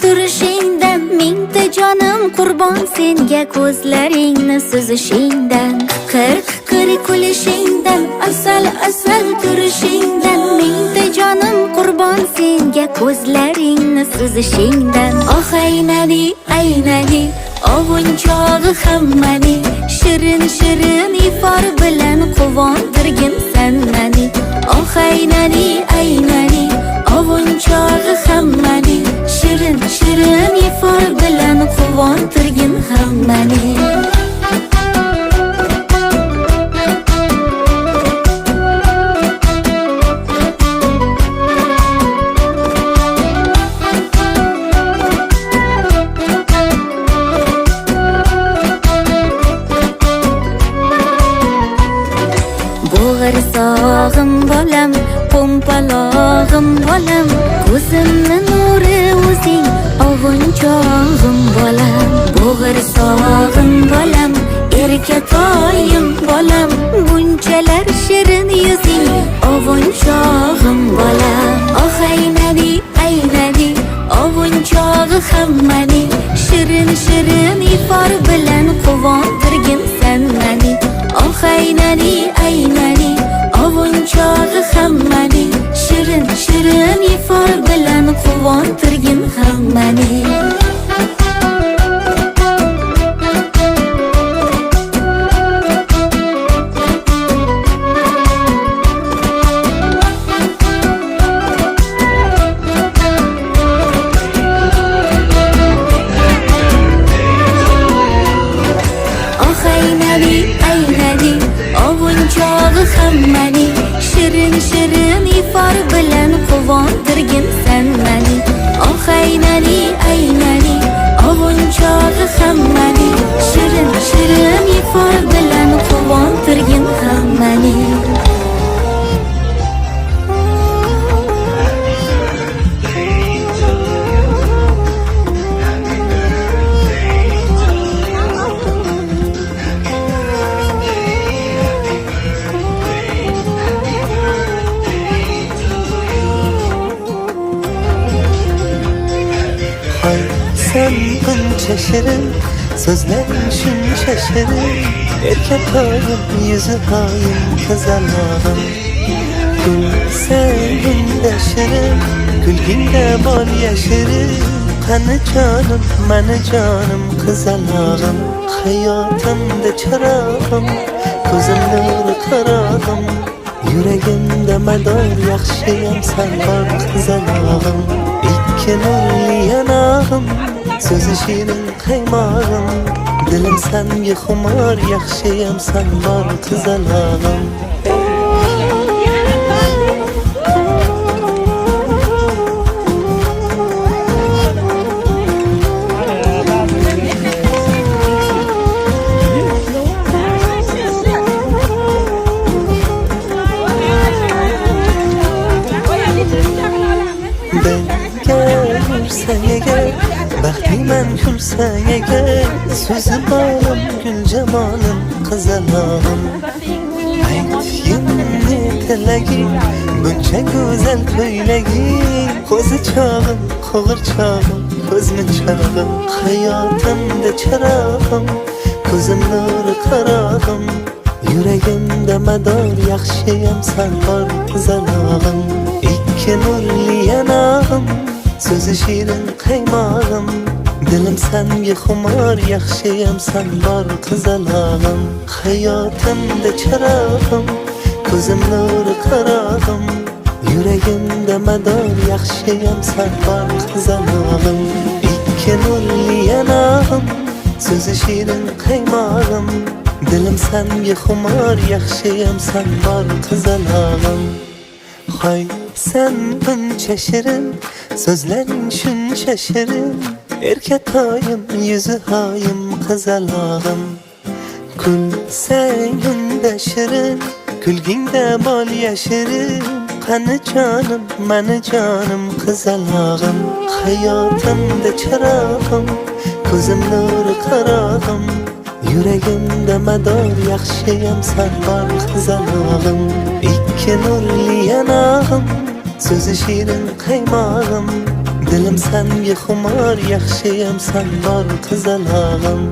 turishingdan, mingta jonim qurbon senga, ko'zlaringni suzishingdan, qirq kulishingdan, asal turishingdan, mingta jonim qurbon senga, ko'zlaringni suzishingdan. Oh aynali ovunchog'i hammani, shirin ifor bilan quvontirgin san mani. Oh aynali ovunchog'i hammani, shirin ifor bilan quvontirgin hammani. Bo'g'irsog'im bolam, po'mpalog'im bolam, ko'zimni nuri o'zing, ovunchog'im bolam. Bo'g'irsog'im bolam, erkatoyim bolam, bunchalar shirin yuzing, ovunchog'im bolam. Oh aynali ovunchog'i hammani, shirin ifor bilan quvontirgin san mani. Oh aynali ovunchog'i hammani, shirin ifor bilan quvontirgin hammani. Ovunchog'i hammani, shirin ifor bilan quvontirgin san mani. Oh aynali ovunchog'i hammani, shirin ifor bilan quvontirgin hammani. Sen buncha shirin, so'zlaring shuncha shirin, erkatoyim, yuzi hoyim, qizalog'im. Kulsangda shirin, kulgingda bor yashirin, qani jonim, mani jonim, qizalog'im. Hayotimda chirog'im, ko'zim nuri qarog'im, yuragimda mador, yaxshiyam san bor, qizalog'im. Ikki nurli yanog'im, so'zi shirin qaymog'im, dilim sanga xumor, yaxshiyam san bor, qizalog'im. Baxtliman kulsang agar, so'zi borim, gul jamolim, qizalog'im. Aytgin ne tilaging, buncha go'zal ko'ylaging, ko'zi chog'im, qo'g'irchog'im, ko'zmunchog'im. Hayotimda chirog'im, ko'zim nuri qarog'im, yuragimda mador, yaxshiyam san bor, qizalog'im. Ikki nurli yanog'im, so'zi shirin qaymog'im, dilim sanga xumor, yaxshiyam san bor, qizalog'im. Hayotimda chirog'im, ko'zim nuri qarog'im, yuragimda mador, yaxshiyam san bor, qizalog'im. Ikki nurli yanog'im, so'zi shirin qaymog'im, dilim sanga xumor, yaxshiyam san bor, qizalog'im. Hoy sen buncha shirin, so'zlaring shuncha shirin, erkatoyim, yuzi hoyim, qizalog'im. Kulsangda shirin, kulgingda bol yashirin, qani jonim, mani jonim, qizalog'im. Hayotimda chirog'im, ko'zim nuri qarog'im, yuragimda mador, yaxshiyam san bor, qizalog'im. Ikki nurli yanog'im, so'zi shirin qaymog'im, Dilim senga xumor, yaxshiyam sen bor qizalog'im.